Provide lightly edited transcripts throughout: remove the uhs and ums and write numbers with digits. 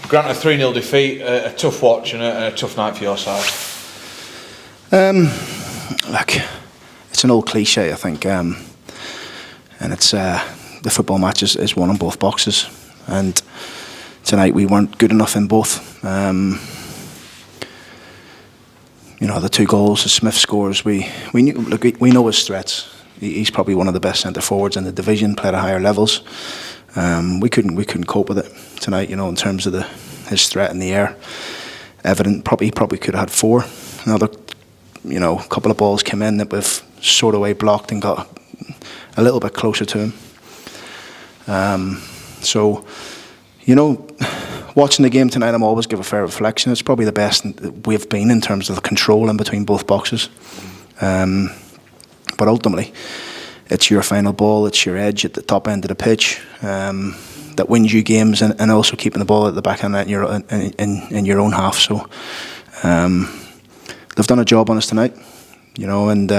Grant, a 3-0 defeat, a tough watch and a tough night for your side. Look, it's an old cliche, I think, and it's the football match is won in both boxes, and tonight we weren't good enough in both. The 2 goals that Smith scores, we know his threats. He's probably one of the best centre forwards in the division, played at higher levels. We couldn't cope with it tonight, in terms of his threat in the air. Evident, he probably could have had 4. Another, a couple of balls came in that we've sort of way blocked and got a little bit closer to him. Watching the game tonight, I'm always give a fair reflection. It's probably the best we've been in terms of the control in between both boxes. But ultimately, it's your final ball, it's your edge at the top end of the pitch that wins you games, and also keeping the ball at the back end in your own half. So they've done a job on us tonight, and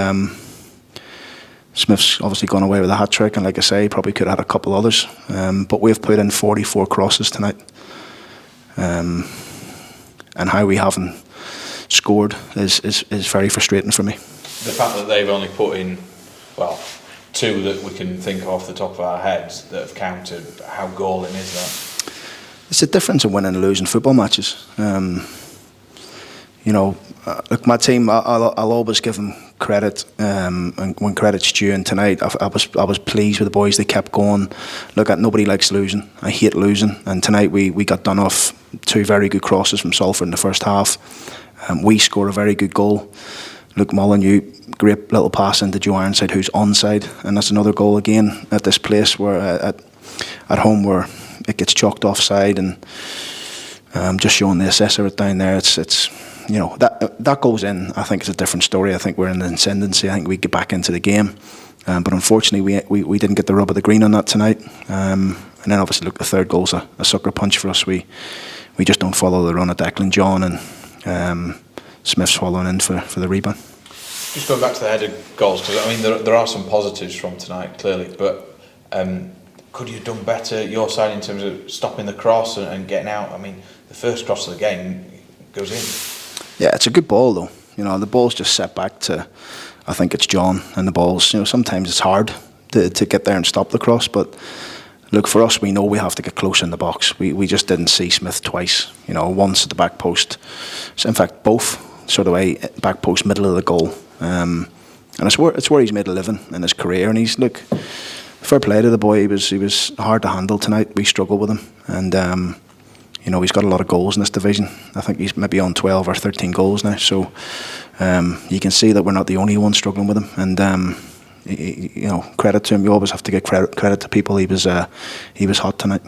Smith's obviously gone away with a hat-trick, and like I say, probably could have had a couple others. But we've put in 44 crosses tonight. And how we haven't scored is very frustrating for me. The fact that they've only put in, 2 that we can think of off the top of our heads that have counted, how galling is that? It's the difference in winning and losing football matches. Look, my team, I'll always give them credit, and when credit's due. And tonight, I was pleased with the boys. They kept going. Look, nobody likes losing. I hate losing. And tonight we got done off 2 very good crosses from Salford in the first half. We scored a very good goal. Luke Molyneux, great little pass into Joe Ironside, who's onside, and that's another goal again at this place where at home where it gets chalked offside, and just showing the assessor it down there. It's that goes in. I think it's a different story. I think we're in the ascendancy. I think we get back into the game, but unfortunately we didn't get the rub of the green on that tonight. And then obviously, look, the third goal's a sucker punch for us. We just don't follow the run of Declan John, and Smith's following in for the rebound. Just going back to the headed goals, because there are some positives from tonight, clearly, but could you have done better, your side, in terms of stopping the cross and getting out? The first cross of the game goes in. Yeah, it's a good ball though. The ball's just set back to, I think it's John, and the ball's, sometimes it's hard to get there and stop the cross, but look, for us, we know we have to get close in the box. We just didn't see Smith twice, once at the back post. So in fact, both sort of way back post, middle of the goal. And it's where he's made a living in his career. And he's, look, fair play to the boy. He was hard to handle tonight. We struggled with him, and he's got a lot of goals in this division. I think he's maybe on 12 or 13 goals now. So you can see that we're not the only ones struggling with him. And credit to him. You always have to give credit to people. He was hot tonight.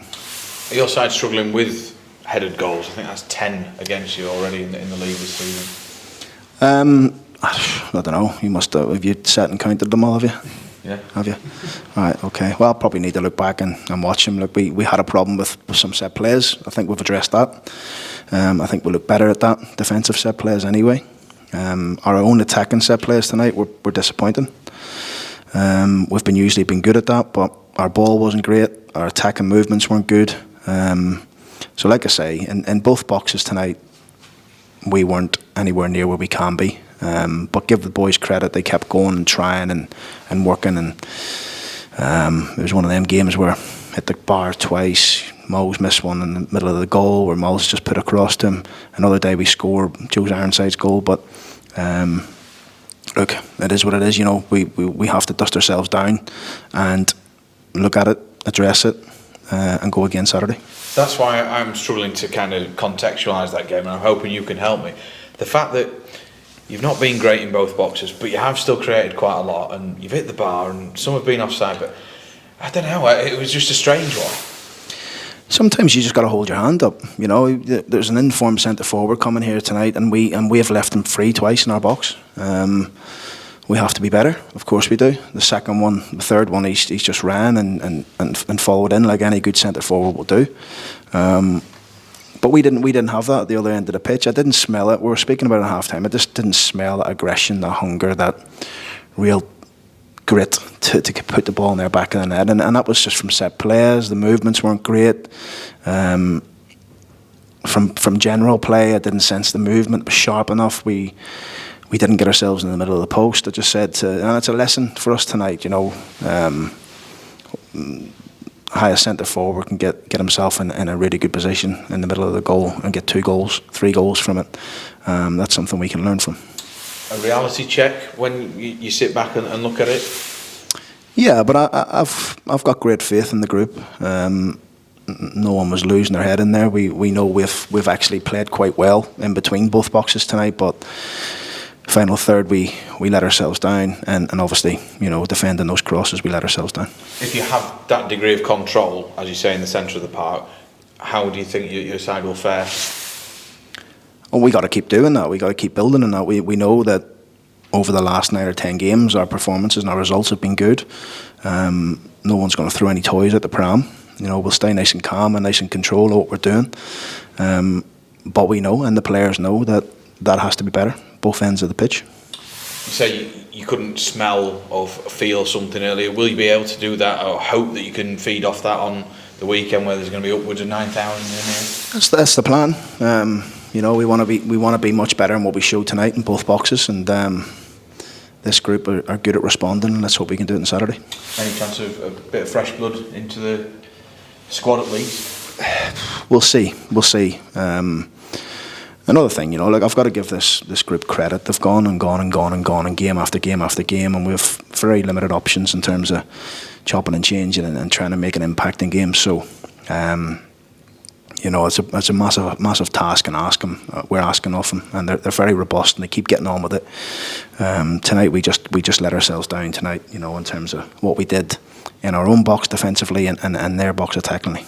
Your side struggling with headed goals. I think that's 10 against you already in the league this season. I don't know. You must have you sat and counted them all, have you? Yeah. Have you? Right, okay. Well, I'll probably need to look back and watch them. Look, we had a problem with some set plays. I think we've addressed that. I think we'll look better at that. Defensive set plays anyway. Our own attacking set plays tonight were disappointing. We've usually been good at that, but our ball wasn't great. Our attacking movements weren't good. So like I say, in both boxes tonight, we weren't anywhere near where we can be. But give the boys credit, they kept going and trying and working, and it was one of them games where hit the bar twice. Mo's missed one in the middle of the goal where Mo's just put across to him. Another day we score Joe Ironside's goal, but look, it is what it is. We have to dust ourselves down and look at it, address it, and go again Saturday. That's why I'm struggling to kind of contextualise that game, and I'm hoping you can help me. The fact that you've not been great in both boxes, but you have still created quite a lot, and you've hit the bar, and some have been offside, but I don't know, it was just a strange one. Sometimes you just got to hold your hand up. There's an informed centre forward coming here tonight, and we have left him free twice in our box. We have to be better, of course we do. The second one, the third one, he's just ran and followed in like any good centre forward will do. But we didn't have that at the other end of the pitch. I didn't smell it. We were speaking about it at half time. I just didn't smell that aggression, that hunger, that real grit to put the ball in their back of the net. And that was just from set players. The movements weren't great. from general play, I didn't sense the movement was sharp enough. We didn't get ourselves in the middle of the post. I just said, and it's a lesson for us tonight. Highest centre forward can get himself in a really good position in the middle of the goal and get 2 goals, 3 goals from it. That's something we can learn from. A reality check when you sit back and look at it. Yeah, but I've got great faith in the group. No one was losing their head in there. We know we've actually played quite well in between both boxes tonight, but final third we let ourselves down, and obviously defending those crosses we let ourselves down. If you have that degree of control, as you say, in the centre of the park, how do you think your side will fare? Well, we got to keep doing that. We got to keep building on that. We know that over the last 9 or 10 games, our performances and our results have been good. No one's going to throw any toys at the pram. We'll stay nice and calm and nice in control of what we're doing. But we know, and the players know, that has to be better, both ends of the pitch. You say you couldn't smell or feel something earlier. Will you be able to do that, or hope that you can feed off that on the weekend where there's going to be upwards of 9,000 in here? That's the plan. We want to be much better than what we showed tonight in both boxes, and this group are good at responding, and let's hope we can do it on Saturday. Any chance of a bit of fresh blood into the squad at least? We'll see. Another thing, I've got to give this group credit. They've gone and game after game after game, and we have very limited options in terms of chopping and changing and trying to make an impact in games. So, it's a massive task we're asking of them, and they're very robust and they keep getting on with it. Tonight we just let ourselves down tonight, in terms of what we did in our own box defensively and their box attackingly.